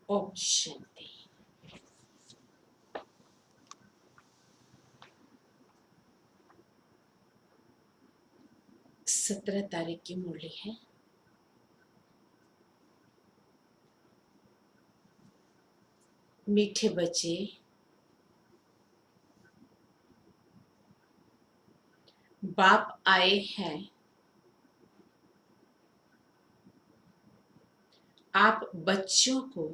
ओम शांति। 17 तारीख की मुरली है। मीठे बच्चे, बाप आए हैं। आप बच्चों को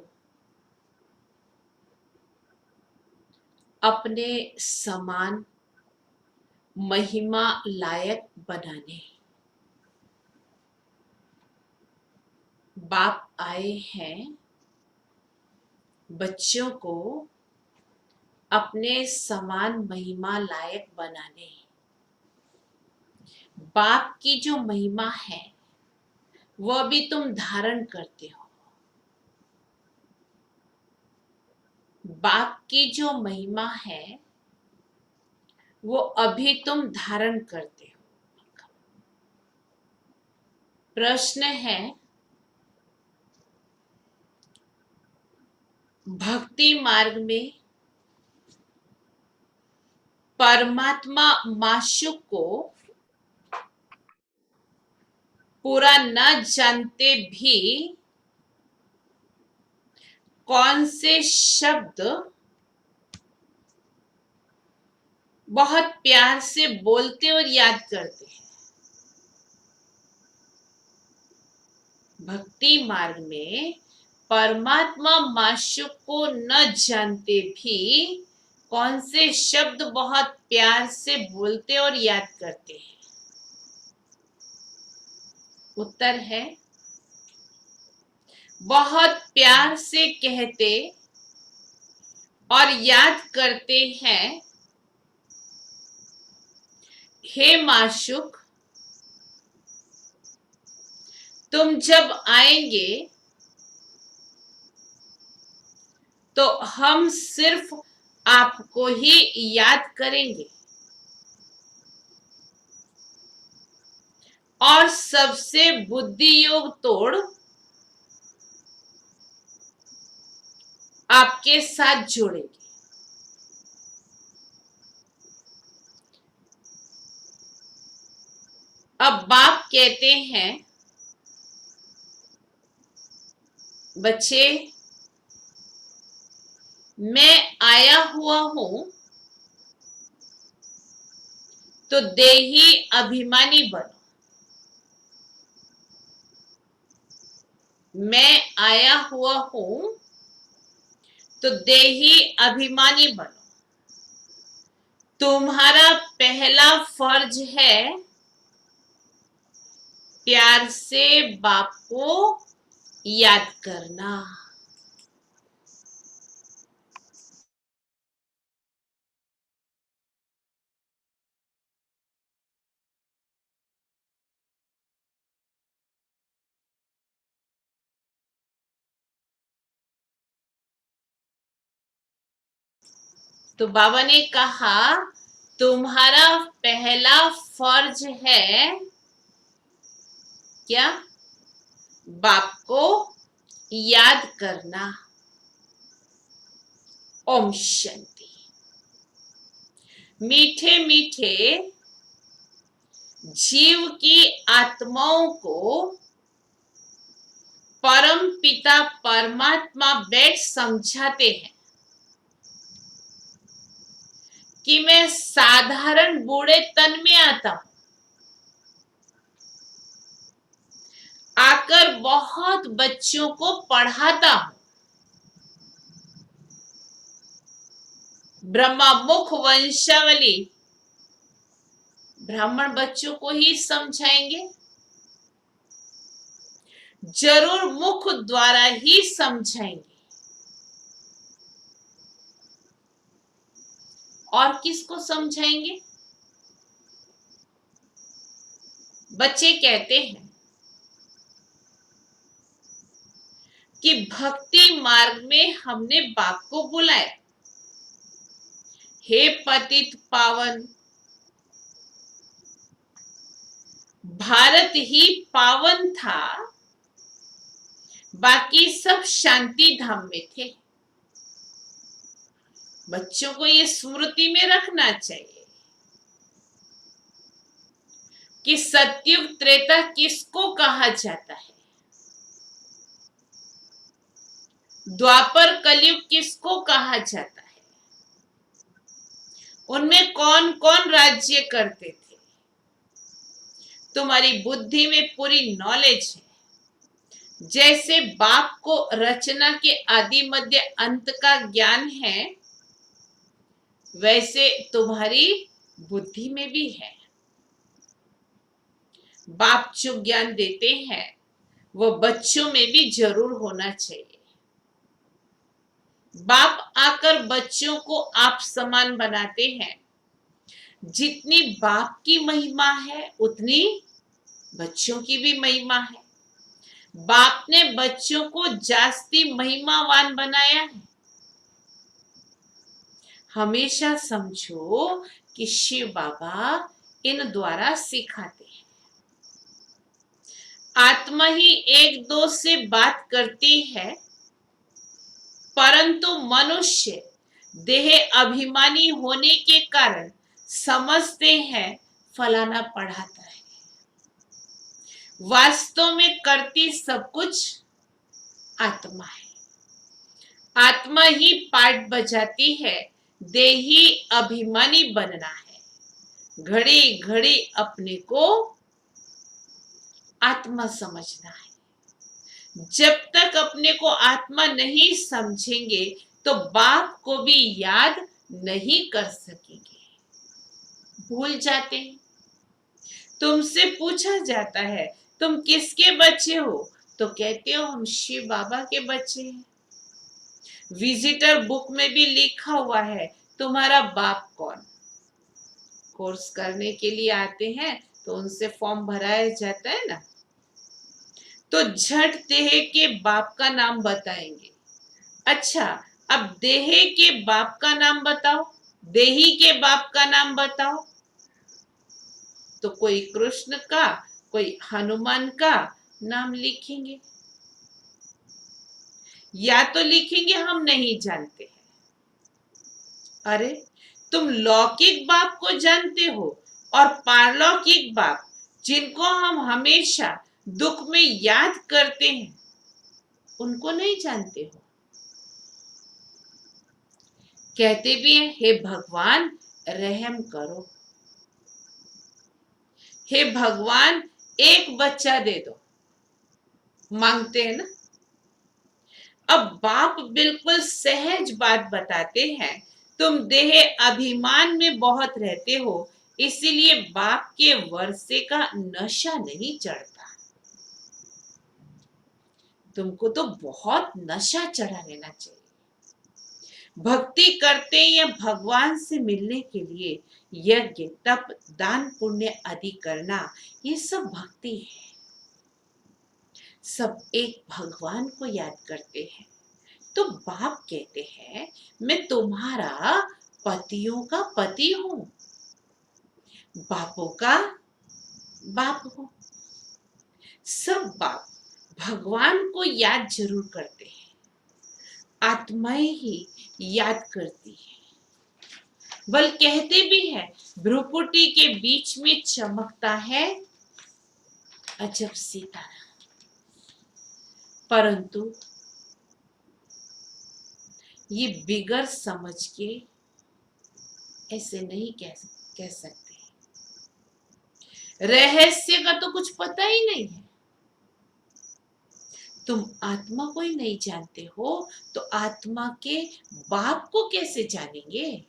अपने समान महिमा लायक बनाने बाप आए हैं। बच्चों को अपने समान महिमा लायक बनाने बाप की जो महिमा है वह भी तुम धारण करते हो। बाप की जो महिमा है वो अभी तुम धारण करते हो। प्रश्न है, भक्ति मार्ग में परमात्मा माशूक को पूरा न जानते भी कौन से शब्द बहुत प्यार से बोलते और याद करते हैं। भक्ति मार्ग में परमात्मा माशूक को न जानते भी कौन से शब्द बहुत प्यार से बोलते और याद करते हैं। उत्तर है, बहुत प्यार से कहते और याद करते हैं, हे माशूक, तुम जब आएंगे तो हम सिर्फ आपको ही याद करेंगे और सबसे बुद्धि योग तोड़ आपके साथ जोड़ेंगे। अब बाप कहते हैं, बच्चे, मैं आया हुआ हूं तो देही अभिमानी बनो। मैं आया हुआ हूं तो देही अभिमानी बनो। तुम्हारा पहला फर्ज है प्यार से बाप को याद करना। तो बाबा ने कहा, तुम्हारा पहला फर्ज है क्या? बाप को याद करना। ओम शांति। मीठे मीठे जीव की आत्माओं को परम पिता परमात्मा बैठ समझाते हैं कि मैं साधारण बूढ़े तन में आता हूं, आकर बहुत बच्चों को पढ़ाता हूं। ब्रह्मा मुख वंशावली ब्राह्मण बच्चों को ही समझाएंगे, जरूर मुख द्वारा ही समझाएंगे। और किसको समझाएंगे? बच्चे कहते हैं कि भक्ति मार्ग में हमने बाप को बुलाया, हे पतित पावन, भारत ही पावन था, बाकी सब शांति धाम में थे। बच्चों को ये स्मृति में रखना चाहिए कि सतयुग त्रेता किसको कहा जाता है, द्वापर कलयुग किसको कहा जाता है, उनमें कौन कौन राज्य करते थे। तुम्हारी बुद्धि में पूरी नॉलेज है। जैसे बाप को रचना के आदि मध्य अंत का ज्ञान है, वैसे तुम्हारी बुद्धि में भी है। बाप जो ज्ञान देते हैं वो बच्चों में भी जरूर होना चाहिए। बाप आकर बच्चों को आप समान बनाते हैं। जितनी बाप की महिमा है उतनी बच्चों की भी महिमा है। बाप ने बच्चों को जास्ती महिमावान बनाया है। हमेशा समझो कि शिव बाबा इन द्वारा सिखाते हैं। आत्मा ही एक दो से बात करती है, परंतु मनुष्य देह अभिमानी होने के कारण समझते हैं फलाना पढ़ाता है। वास्तव में करती सब कुछ आत्मा है। आत्मा ही पाठ बजाती है। देही अभिमानी बनना है। घड़ी घड़ी अपने को आत्मा समझना है। जब तक अपने को आत्मा नहीं समझेंगे तो बाप को भी याद नहीं कर सकेंगे, भूल जाते हैं। तुमसे पूछा जाता है तुम किसके बच्चे हो, तो कहते हो हम शिव बाबा के बच्चे हैं। विजिटर बुक में भी लिखा हुआ है तुम्हारा बाप कौन। कोर्स करने के लिए आते हैं तो उनसे फॉर्म भराया जाता है ना, तो झट देह के बाप का नाम बताएंगे। अच्छा, अब देह के बाप का नाम बताओ, देही के बाप का नाम बताओ। तो कोई कृष्ण का, कोई हनुमान का नाम लिखेंगे, या तो लिखेंगे हम नहीं जानते हैं। अरे, तुम लौकिक बाप को जानते हो और पारलौकिक बाप जिनको हम हमेशा दुख में याद करते हैं, उनको नहीं जानते हो। कहते भी हैं हे भगवान रहम करो, हे भगवान एक बच्चा दे दो, मांगते हैं ना। अब बाप बिल्कुल सहज बात बताते हैं, तुम देह अभिमान में बहुत रहते हो, इसीलिए बाप के वर्षे का नशा नहीं चढ़ता। तुमको तो बहुत नशा चढ़ा लेना चाहिए। भक्ति करते या भगवान से मिलने के लिए यज्ञ तप दान पुण्य आदि करना, ये सब भक्ति है। सब एक भगवान को याद करते हैं। तो बाप कहते हैं मैं तुम्हारा पतियों का पति हूं, बापों का बाप हूं। सब बाप भगवान को याद जरूर करते हैं, आत्माएं ही याद करती है। बल कहते भी है भ्रुकुटी के बीच में चमकता है अजब सितारा, परंतु ये बिगर समझ के ऐसे नहीं कह सकते। रहस्य का तो कुछ पता ही नहीं है। तुम आत्मा को ही नहीं जानते हो तो आत्मा के बाप को कैसे जानेंगे।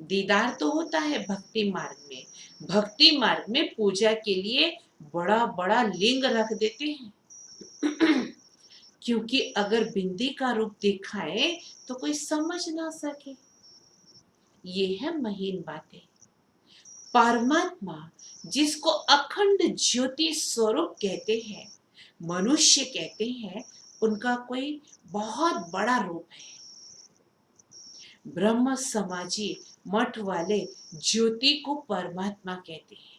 दीदार तो होता है भक्ति मार्ग में। भक्ति मार्ग में पूजा के लिए बड़ा बड़ा लिंग रख देते हैं क्योंकि अगर बिंदी का रूप दिखाए तो कोई समझ ना सके। ये है महीन बातें। परमात्मा जिसको अखंड ज्योति स्वरूप कहते हैं, मनुष्य कहते हैं, उनका कोई बहुत बड़ा रूप है। ब्रह्म समाजी मठ वाले ज्योति को परमात्मा कहते हैं।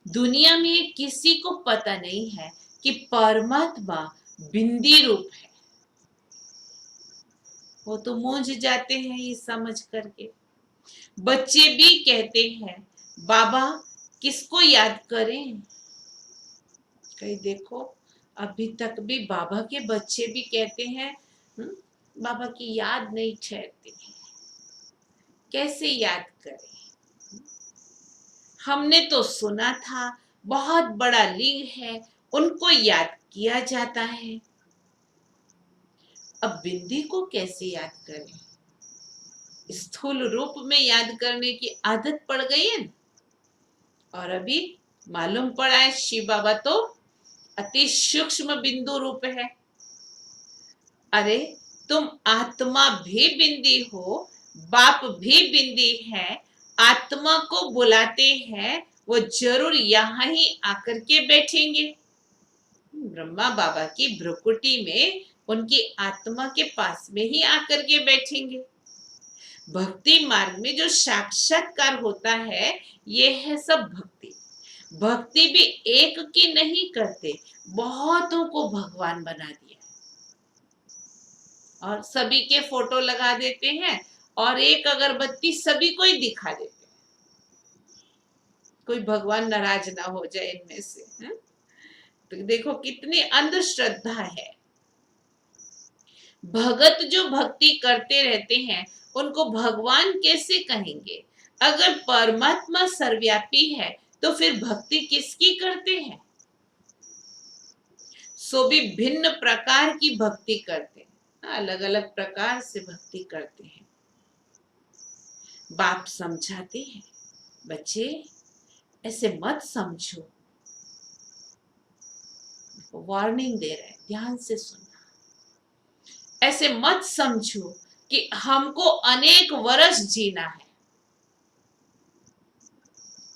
दुनिया में किसी को पता नहीं है कि परमात्मा बिंदी रूप है। वो तो मूंझ जाते हैं ये समझ करके। बच्चे भी कहते हैं बाबा किसको याद करें। कहीं देखो अभी तक भी बाबा के बच्चे भी कहते हैं बाबा की याद नहीं ठहरती है, कैसे याद करें। हमने तो सुना था बहुत बड़ा लिंग है, उनको याद किया जाता है। अब बिंदी को कैसे याद करें। स्थूल रूप में याद करने की आदत पड़ गई है न? और अभी मालूम पड़ा है शिव बाबा तो अति सूक्ष्म बिंदु रूप है। अरे तुम आत्मा भी बिंदी हो, बाप भी बिंदी है। आत्मा को बुलाते हैं, वो जरूर यहाँ ही आकर के बैठेंगे। ब्रह्मा बाबा की भ्रुकुटी में उनकी आत्मा के पास में ही आकर के बैठेंगे। भक्ति मार्ग में जो साक्षात्कार होता है ये है सब भक्ति। भक्ति भी एक की नहीं करते, बहुतों को भगवान बना दिया और सभी के फोटो लगा देते हैं और एक अगरबत्ती सभी को ही दिखा देते हैं। कोई भगवान नाराज ना हो जाए इनमें से है? तो देखो कितनी अंधश्रद्धा है। भगत जो भक्ति करते रहते हैं उनको भगवान कैसे कहेंगे। अगर परमात्मा सर्वव्यापी है तो फिर भक्ति किसकी करते हैं। सो भी भिन्न प्रकार की भक्ति करते हैं, अलग अलग प्रकार से भक्ति करते हैं। बाप समझाते हैं बच्चे ऐसे मत समझो, वार्निंग दे रहे हैं, ध्यान से सुनना। ऐसे मत समझो कि हमको अनेक वर्ष जीना है।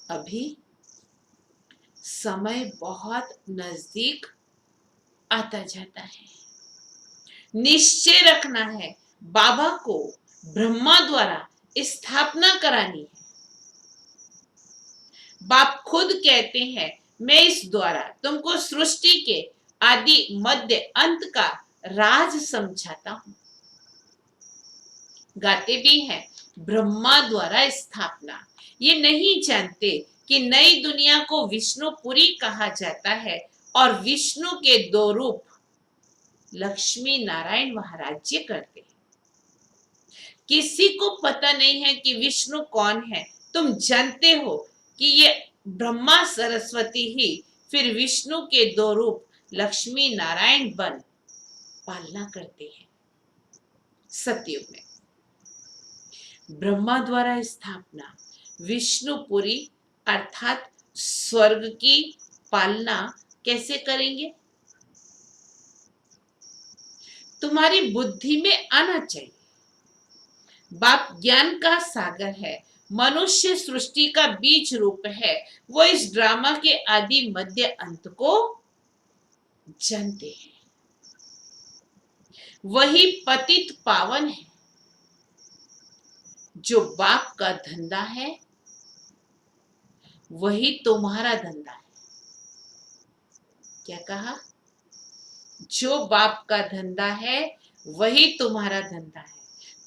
अभी समय बहुत नजदीक आता जाता है। निश्चय रखना है बाबा को ब्रह्मा द्वारा स्थापना करानी है। बाप खुद कहते हैं मैं इस द्वारा तुमको सृष्टि के आदि मध्य अंत का राज समझाता हूं। गाते भी हैं ब्रह्मा द्वारा स्थापना। ये नहीं जानते कि नई दुनिया को विष्णुपुरी कहा जाता है और विष्णु के दो रूप लक्ष्मी नारायण वहां राज्य करते हैं। किसी को पता नहीं है कि विष्णु कौन है। तुम जानते हो कि ये ब्रह्मा सरस्वती ही फिर विष्णु के दो रूप लक्ष्मी नारायण बन पालना करते हैं। सतयुग में ब्रह्मा द्वारा स्थापना, विष्णुपुरी अर्थात स्वर्ग की पालना कैसे करेंगे। तुम्हारी बुद्धि में आना चाहिए। बाप ज्ञान का सागर है, मनुष्य सृष्टि का बीज रूप है। वो इस ड्रामा के आदि मध्य अंत को जानते हैं। वही पतित पावन है। जो बाप का धंधा है वही तुम्हारा धंधा है। क्या कहा। जो बाप का धंधा है वही तुम्हारा धंधा है।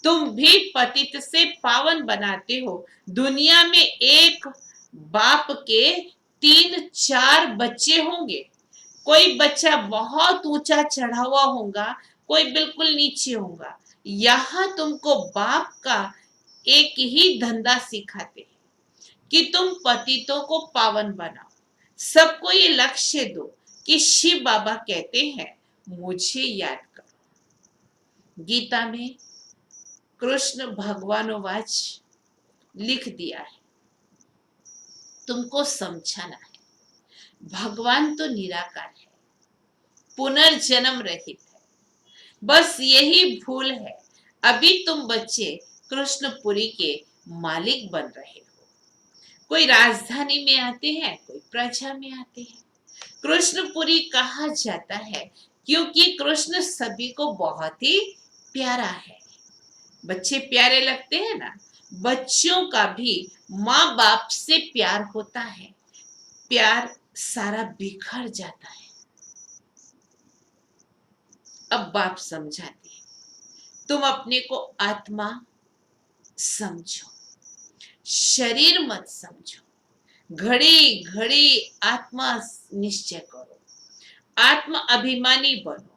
तुम भी पतित से पावन बनाते हो। दुनिया में एक बाप के 3-4 बच्चे होंगे। कोई बच्चा बहुत ऊंचा चढ़ा हुआ होगा, कोई बिल्कुल नीचे होगा। यहां तुमको बाप का एक ही धंधा सिखाते हैं कि तुम पतितों को पावन बनाओ। सबको ये लक्ष्य दो कि शिव बाबा कहते हैं मुझे याद करो। गीता में कृष्ण भगवानोवाच लिख दिया है, तुमको समझाना है। भगवान तो निराकार है, पुनर्जन्म रहित है। बस यही भूल है। अभी तुम बच्चे कृष्णपुरी के मालिक बन रहे हो। कोई राजधानी में आते हैं, कोई प्रजा में आते हैं। कृष्णपुरी कहा जाता है क्योंकि कृष्ण सभी को बहुत ही प्यारा है। बच्चे प्यारे लगते हैं ना। बच्चों का भी माँ बाप से प्यार होता है। प्यार सारा बिखर जाता है। अब बाप समझाते हैं, तुम अपने को आत्मा समझो, शरीर मत समझो। घड़ी घड़ी आत्मा निश्चय करो, आत्म अभिमानी बनो।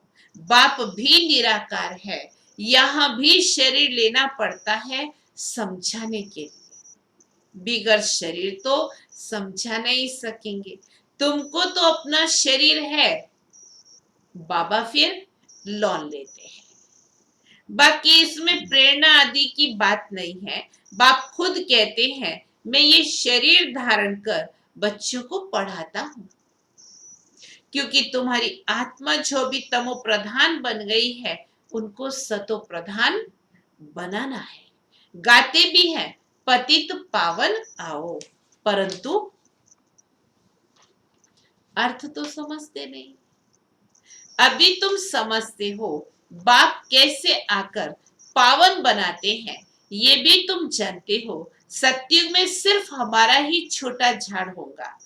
बाप भी निराकार है, यहां भी शरीर लेना पड़ता है समझाने के लिए। बिगर शरीर तो समझा नहीं सकेंगे। तुमको तो अपना शरीर है, बाबा फिर लोन लेते हैं। बाकी इसमें प्रेरणा आदि की बात नहीं है। बाप खुद कहते हैं, मैं ये शरीर धारण कर बच्चों को पढ़ाता हूं, क्योंकि तुम्हारी आत्मा जो भी तमो प्रधान बन गई है, उनको सतो प्रधान बनाना है। गाते भी हैं, पतित पावन आओ, परंतु अर्थ तो समझते नहीं। अभी तुम समझते हो बाप कैसे आकर पावन बनाते हैं, ये भी तुम जानते हो। सत्युग में सिर्फ हमारा ही छोटा झाड़ होगा,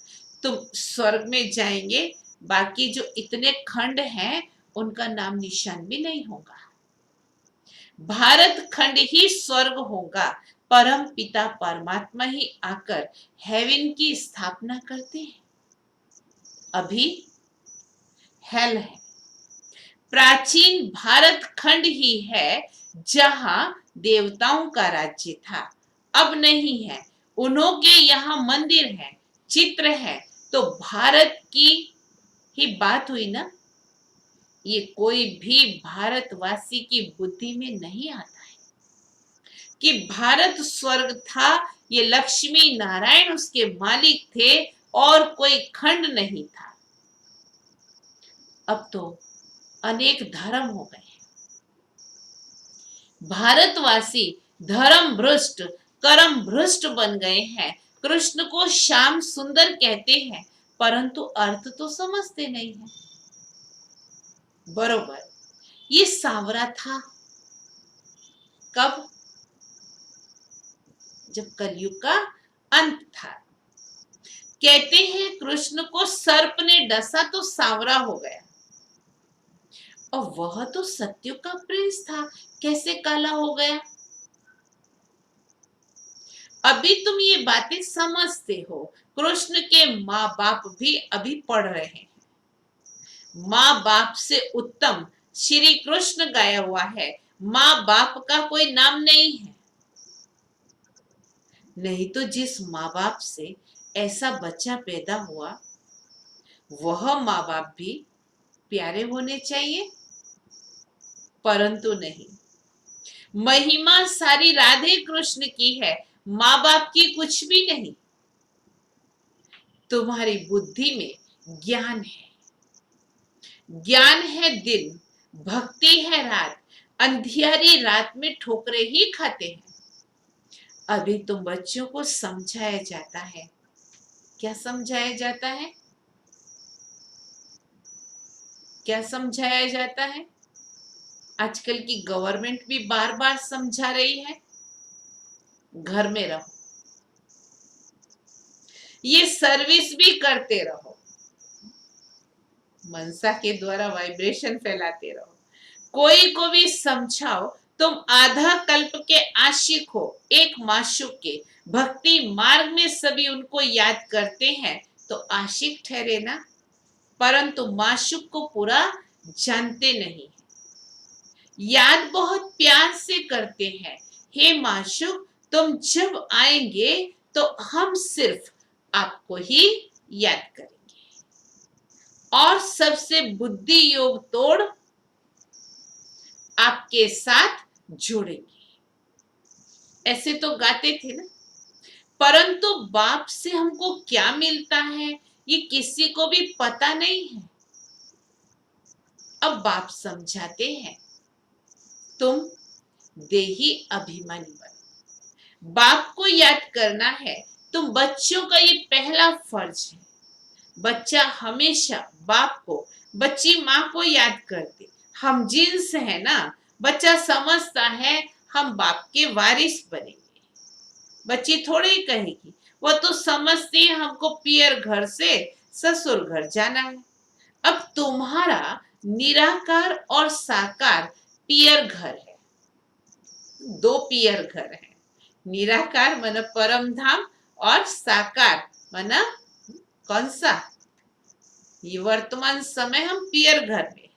तुम स्वर्ग में जाएंगे, बाकी जो इतने खंड हैं उनका नाम निशान भी नहीं होगा। भारत खंड ही स्वर्ग होगा, परम पिता परमात्मा ही आकर हेवन की स्थापना करते हैं। अभी हेल है। प्राचीन भारत खंड ही है जहां देवताओं का राज्य था, अब नहीं है। उन्हों के यहाँ मंदिर है, चित्र है, तो भारत की ही बात हुई ना। ये कोई भी भारतवासी की बुद्धि में नहीं आता है कि भारत स्वर्ग था, ये लक्ष्मी नारायण उसके मालिक थे और कोई खंड नहीं था। अब तो अनेक धर्म हो गए। भारतवासी धर्म भ्रष्ट कर्म भ्रष्ट बन गए हैं। कृष्ण को श्याम सुंदर कहते हैं, परंतु अर्थ तो समझते नहीं है। बरोबर, ये सांवरा था कब? जब कलयुग का अंत था। कहते हैं कृष्ण को सर्प ने डसा तो सांवरा हो गया, और वह तो सत्युग का प्रिंस था, कैसे काला हो गया? अभी तुम ये बातें समझते हो। कृष्ण के माँ बाप भी अभी पढ़ रहे हैं। माँ बाप से उत्तम श्री कृष्ण गाया हुआ है, माँ बाप का कोई नाम नहीं है। नहीं तो जिस माँ बाप से ऐसा बच्चा पैदा हुआ, वह माँ बाप भी प्यारे होने चाहिए, परंतु नहीं। महिमा सारी राधे कृष्ण की है, माँ बाप की कुछ भी नहीं। तुम्हारी बुद्धि में ज्ञान है, ज्ञान है दिन, भक्ति है रात, अंधियारी रात में ठोकरे ही खाते हैं। अभी तुम बच्चों को समझाया जाता है। क्या समझाया जाता है? क्या समझाया जाता है? आजकल की गवर्नमेंट भी बार बार समझा रही है, घर में रहो, ये सर्विस भी करते रहो, मनसा के द्वारा वाइब्रेशन फैलाते रहो। कोई को भी समझाओ, तुम आधा कल्प के आशिक हो, एक माशूक के। भक्ति मार्ग में सभी उनको याद करते हैं तो आशिक ठहरे ना, परंतु माशूक को पूरा जानते नहीं। याद बहुत प्यार से करते हैं, हे माशूक तुम जब आएंगे तो हम सिर्फ आपको ही याद करेंगे और सबसे बुद्धि योग तोड़ आपके साथ जोड़ेंगे। ऐसे तो गाते थे ना, परंतु बाप से हमको क्या मिलता है ये किसी को भी पता नहीं है। अब बाप समझाते हैं, तुम देही अभिमानी बनो, बाप को याद करना है। तुम बच्चों का ये पहला फर्ज है। बच्चा हमेशा बाप को, बच्ची माँ को याद करते। हम जिन्स है ना, बच्चा समझता है हम बाप के वारिस बनेंगे। बच्ची थोड़ी ही कहेगी, वो तो समझती है हमको पियर घर से ससुर घर जाना है। अब तुम्हारा निराकार और साकार पियर घर है। दो पियर घर है। निराकार माना परम धाम और साकार माना कौन सा? ये वर्तमान समय हम पियर घर में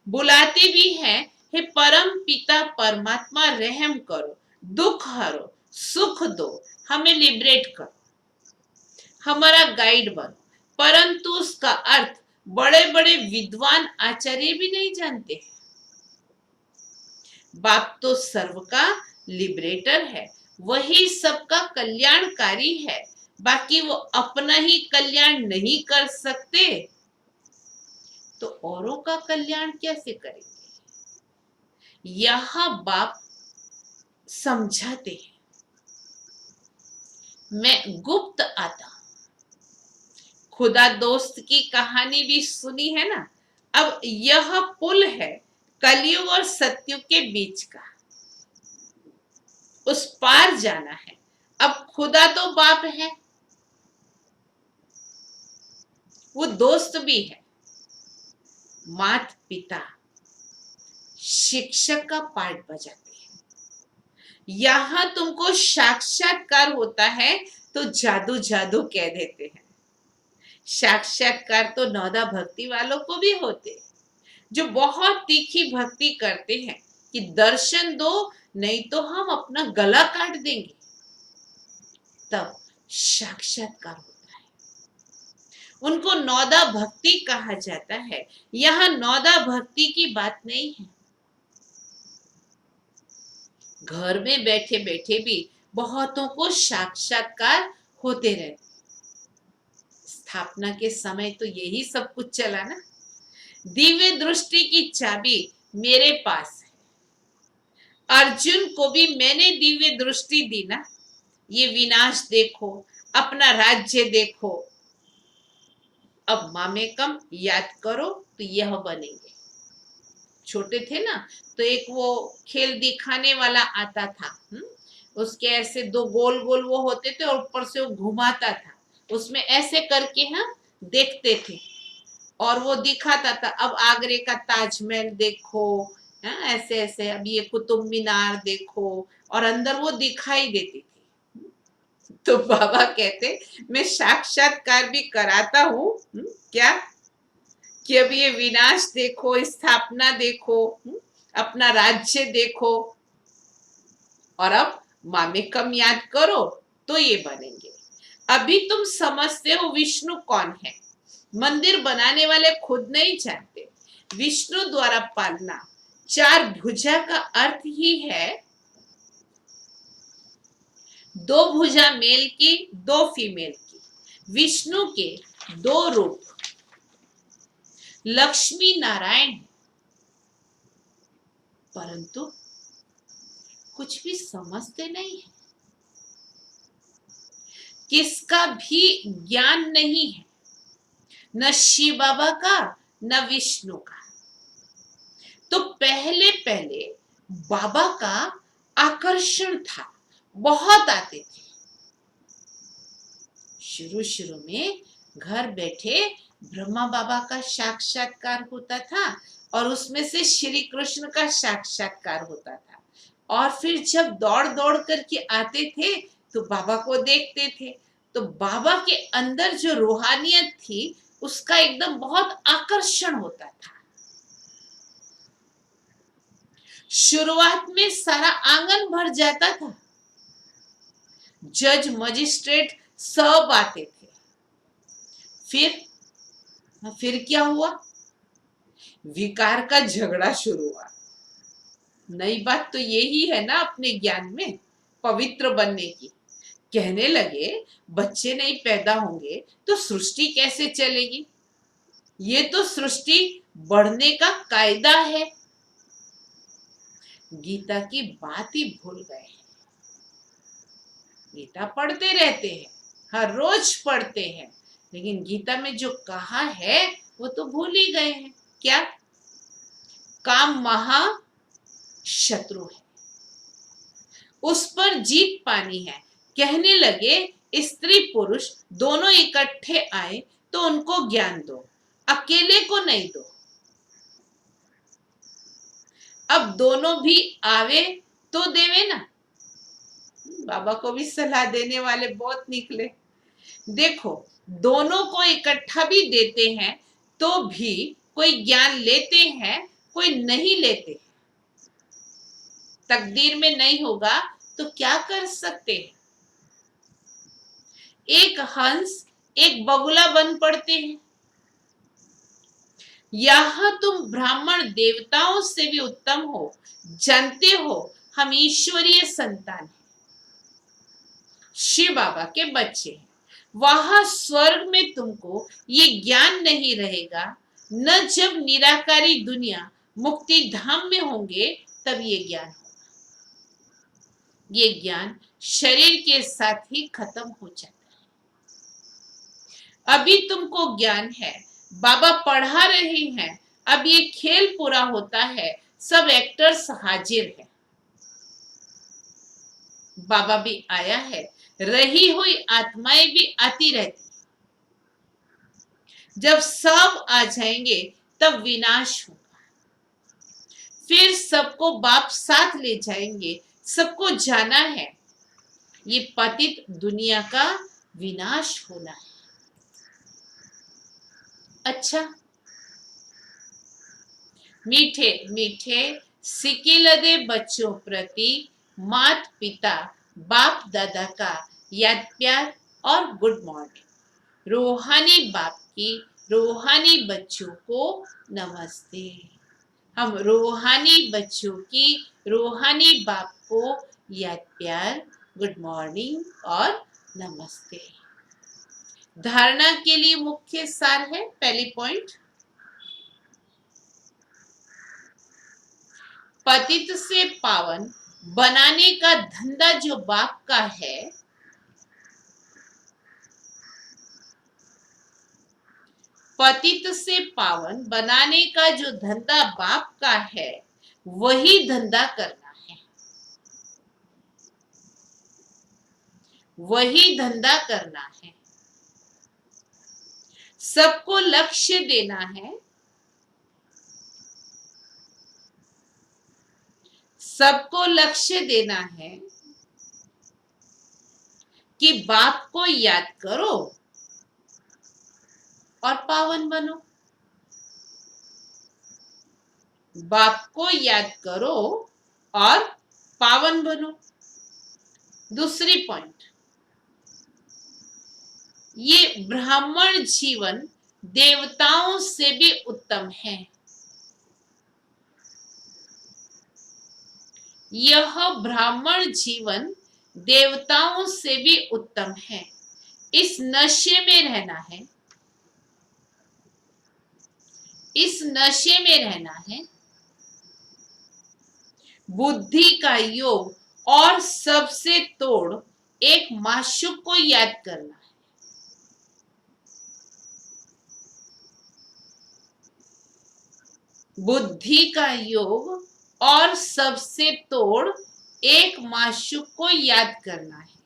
बुलाते भी हैं, हे परम पिता परमात्मा रहम करो, दुख हरो, सुख दो, हमें लिबरेट करो, हमारा गाइड बनो। परंतु उसका अर्थ बड़े बड़े विद्वान आचार्य भी नहीं जानते। बाप तो सर्व का लिबरेटर है, वही सबका कल्याणकारी है, बाकी वो अपना ही कल्याण नहीं कर सकते तो औरों का कल्याण कैसे करेंगे? यहां बाप समझाते हैं। मैं गुप्त आता, खुदा दोस्त की कहानी भी सुनी है ना। अब यह पुल है कलयुग और सतयुग के बीच का, उस पार जाना है। अब खुदा तो बाप है, वो दोस्त भी है, माता पिता शिक्षक का पार्ट बजाते हैं। यहां तुमको साक्षात्कार होता है तो जादू जादू कह देते हैं। साक्षात्कार तो नौदा भक्ति वालों को भी होते, जो बहुत तीखी भक्ति करते हैं कि दर्शन दो नहीं तो हम अपना गला काट देंगे, तब साक्षात्कार होता है। उनको नौदा भक्ति कहा जाता है। यहां नौदा भक्ति की बात नहीं है। घर में बैठे बैठे भी बहुतों को साक्षात्कार होते रहते। स्थापना के समय तो यही सब कुछ चला ना। दिव्य दृष्टि की चाबी मेरे पास है। अर्जुन को भी मैंने दिव्य दृष्टि दी ना। ये विनाश देखो, अपना राज्य देखो, अब मामेकम याद करो तो यह बनेंगे। छोटे थे ना तो एक वो खेल दिखाने वाला आता था, उसके ऐसे दो गोल गोल वो होते थे और ऊपर से वो घुमाता था, उसमें ऐसे करके हम देखते थे और वो दिखाता था। अब आगरे का ताजमहल देखो, ऐसे ऐसे, अब ये कुतुब मीनार देखो, और अंदर वो दिखाई देती थी। तो बाबा कहते मैं साक्षात्कार भी कराता हूँ, क्या कि अब ये विनाश देखो, स्थापना देखो, अपना राज्य देखो, और अब मामेकम याद करो तो ये बनेंगे। अभी तुम समझते हो विष्णु कौन है। मंदिर बनाने वाले खुद नहीं जानते। विष्णु द्वारा पालना चार भुजा का अर्थ ही है दो भुजा मेल की, दो फीमेल की। विष्णु के दो रूप लक्ष्मी नारायण, परंतु कुछ भी समझते नहीं है, किसका भी ज्ञान नहीं है, न शिव बाबा का न विष्णु का। तो पहले पहले बाबा का आकर्षण था, बहुत आते थे। शुरू शुरू में घर बैठे ब्रह्मा बाबा का साक्षात्कार होता था और उसमें से श्री कृष्ण का साक्षात्कार होता था। और फिर जब दौड़ दौड़ करके आते थे तो बाबा को देखते थे, तो बाबा के अंदर जो रूहानियत थी उसका एकदम बहुत आकर्षण होता था। शुरुआत में सारा आंगन भर जाता था, जज मजिस्ट्रेट सब आते थे। फिर क्या हुआ? विकार का झगड़ा शुरू हुआ। नई बात तो यही है ना अपने ज्ञान में पवित्र बनने की। कहने लगे बच्चे नहीं पैदा होंगे तो सृष्टि कैसे चलेगी, ये तो सृष्टि बढ़ने का कायदा है। गीता की बात ही भूल गए हैं। गीता पढ़ते रहते हैं, हर रोज पढ़ते हैं, लेकिन गीता में जो कहा है वो तो भूल ही गए हैं। क्या? काम महा शत्रु है, उस पर जीत पानी है। कहने लगे स्त्री पुरुष दोनों इकट्ठे आए तो उनको ज्ञान दो, अकेले को नहीं दो। अब दोनों भी आवे तो देवे ना। बाबा को भी सलाह देने वाले बहुत निकले। देखो, दोनों को इकट्ठा भी देते हैं तो भी कोई ज्ञान लेते हैं, कोई नहीं लेते। तकदीर में नहीं होगा तो क्या कर सकते हैं। एक हंस एक बगुला बन पड़ते हैं। यहां तुम ब्राह्मण देवताओं से भी उत्तम हो, जानते हो हम ईश्वरीय संतान हैं, शिव बाबा के बच्चे हैं। वहां स्वर्ग में तुमको ये ज्ञान नहीं रहेगा। न जब निराकारी दुनिया मुक्ति धाम में होंगे तब ये ज्ञान होगा। ये ज्ञान शरीर के साथ ही खत्म हो जाता है। अभी तुमको ज्ञान है, बाबा पढ़ा रहे हैं। अब ये खेल पूरा होता है, सब एक्टर्स हाजिर हैं। बाबा भी आया है, रही हुई आत्माएं भी आती रहती। जब सब आ जाएंगे तब विनाश होगा। फिर सबको बाप साथ ले जाएंगे, सबको जाना है। ये पतित दुनिया का विनाश होना है। अच्छा, मीठे मीठे सिकिलदे बच्चों प्रति मात पिता बाप दादा का याद प्यार और गुड मॉर्निंग। रूहानी बाप की रूहानी बच्चों को नमस्ते। हम रूहानी बच्चों की रूहानी बाप को याद प्यार, गुड मॉर्निंग और नमस्ते। धारणा के लिए मुख्य सार है, पहली पॉइंट, पतित से पावन बनाने का धंधा जो बाप का है, पतित से पावन बनाने का जो धंधा बाप का है, वही धंधा करना है, वही धंधा करना है। सबको लक्ष्य देना है, सबको लक्ष्य देना है कि बाप को याद करो और पावन बनो। बाप को याद करो और पावन बनो। दूसरी पॉइंट, ये ब्राह्मण जीवन देवताओं से भी उत्तम है। यह ब्राह्मण जीवन देवताओं से भी उत्तम है। इस नशे में रहना है, इस नशे में रहना है। बुद्धि का योग और सबसे तोड़ एक माशूक को याद करना है। बुद्धि का योग और सबसे तोड़ एक माशूक को याद करना है।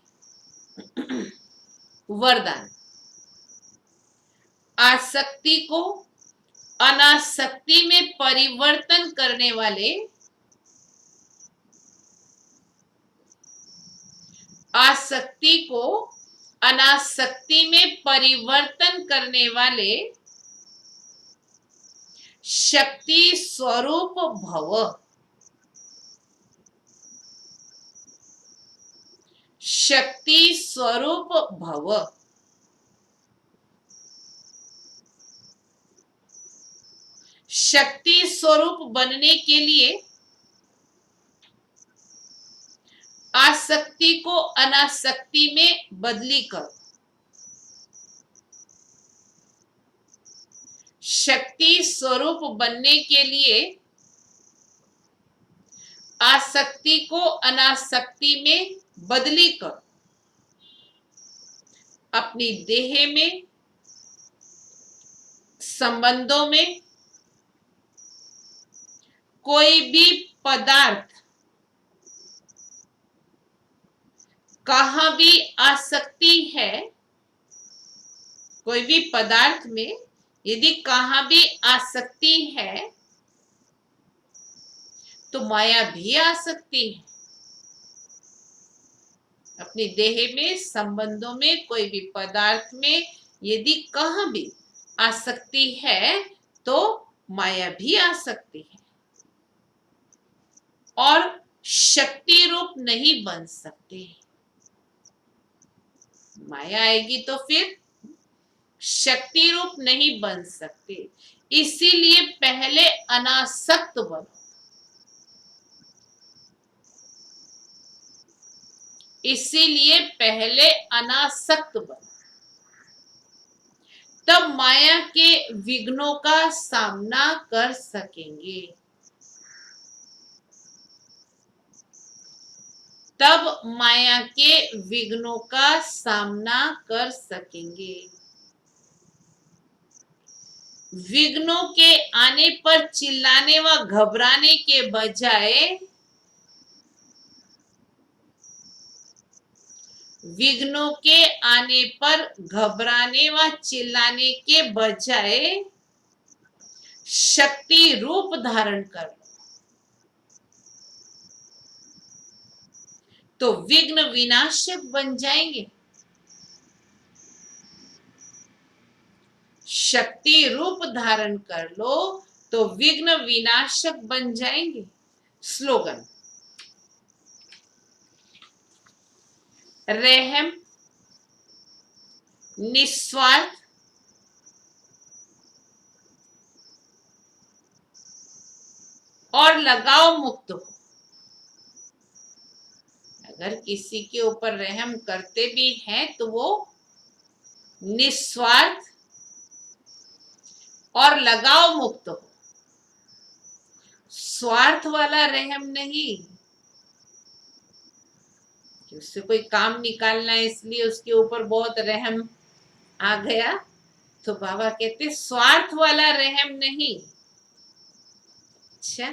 वरदान, आसक्ति को अनासक्ति में परिवर्तन करने वाले, आसक्ति को अनासक्ति में परिवर्तन करने वाले शक्ति स्वरूप भव, शक्ति स्वरूप भव। शक्ति स्वरूप बनने के लिए आसक्ति को अनासक्ति में बदली करो। शक्ति स्वरूप बनने के लिए आसक्ति को अनासक्ति में बदली करो। अपनी देह में, संबंधों में कोई भी पदार्थ कहां भी आसक्ति है, कोई भी पदार्थ में यदि कहां भी आसक्ति है तो माया भी आ सकती है। अपनी देह में, संबंधों में, कोई भी पदार्थ में यदि कहीं भी आसक्ति है तो माया भी आ सकती है और शक्ति रूप नहीं बन सकती। माया आएगी तो फिर शक्ति रूप नहीं बन सकते। इसीलिए पहले अनासक्त बनो। इसीलिए पहले अनासक्त बनो, तब माया के विघ्नों का सामना कर सकेंगे। तब माया के विघ्नों का सामना कर सकेंगे। विघ्नों के आने पर चिल्लाने व घबराने के बजाय, विघ्नों के आने पर घबराने व चिल्लाने के बजाय शक्ति रूप धारण कर लो, तो विघ्न विनाशक बन जाएंगे। शक्ति रूप धारण कर लो तो विघ्न विनाशक बन जाएंगे। स्लोगन: रहम, निस्वार्थ, और लगाव मुक्त हो। अगर किसी के ऊपर रहम करते भी हैं तो वो निस्वार्थ और लगाव मुक्त हो। स्वार्थ वाला रहम नहीं कि उससे कोई काम निकालना है इसलिए उसके ऊपर बहुत रहम आ गया। तो बाबा कहते स्वार्थ वाला रहम नहीं। अच्छा,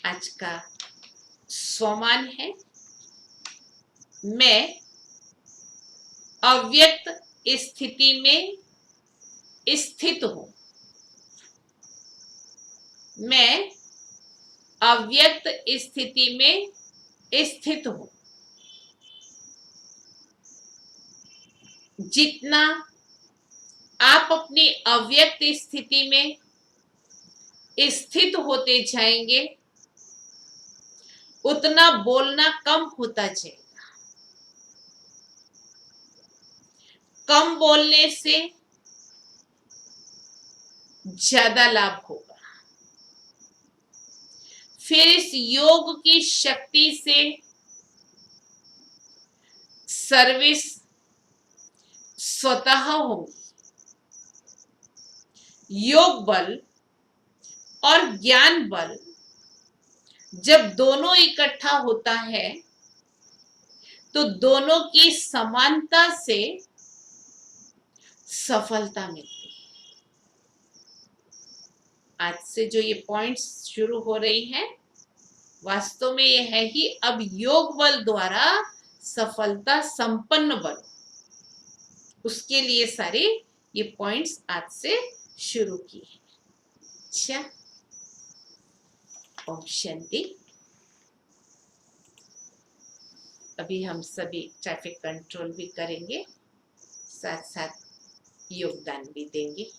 आज का स्वमान है, मैं अव्यक्त स्थिति में स्थित हूं। मैं अव्यक्त स्थिति में स्थित हूं। जितना आप अपनी अव्यक्त स्थिति में स्थित होते जाएंगे उतना बोलना कम होता जाएगा। कम बोलने से ज्यादा लाभ होगा। फिर इस योग की शक्ति से सर्विस स्वतः होगी। योग बल और ज्ञान बल जब दोनों इकट्ठा होता है तो दोनों की समानता से सफलता मिलती है। आज से जो ये पॉइंट्स शुरू हो रही हैं वास्तव में ये है कि अब योग बल द्वारा सफलता संपन्न बनो, उसके लिए सारे ये पॉइंट्स आज से शुरू किए हैं। अच्छा, ओम शांति। अभी हम सभी ट्रैफिक कंट्रोल भी करेंगे, साथ साथ योगदान भी देंगे।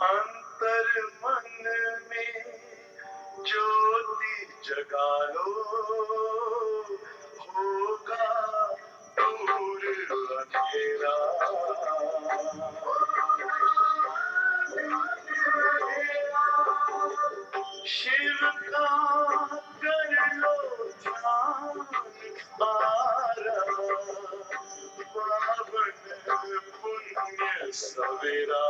अंतर मन में ज्योति जगा लो, होगा दूर अंधेरा। शिव का कर लो ध्यान, सवेरा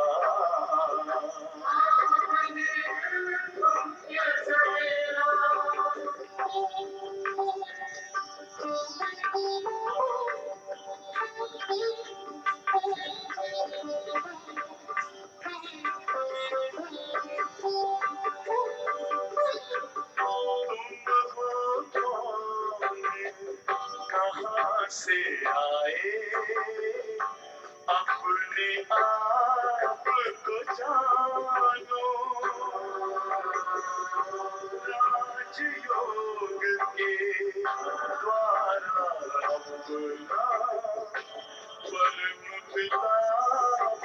तुम हो कौन, कहाँ से आए, अपने आप को जानो, राजयोग के द्वारा अपना परम पिता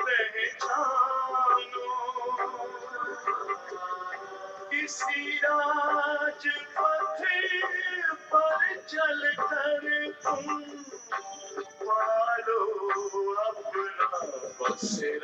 पहचानो। इसी राजपथ पर चलकर तुम पालो अपना बसेरा।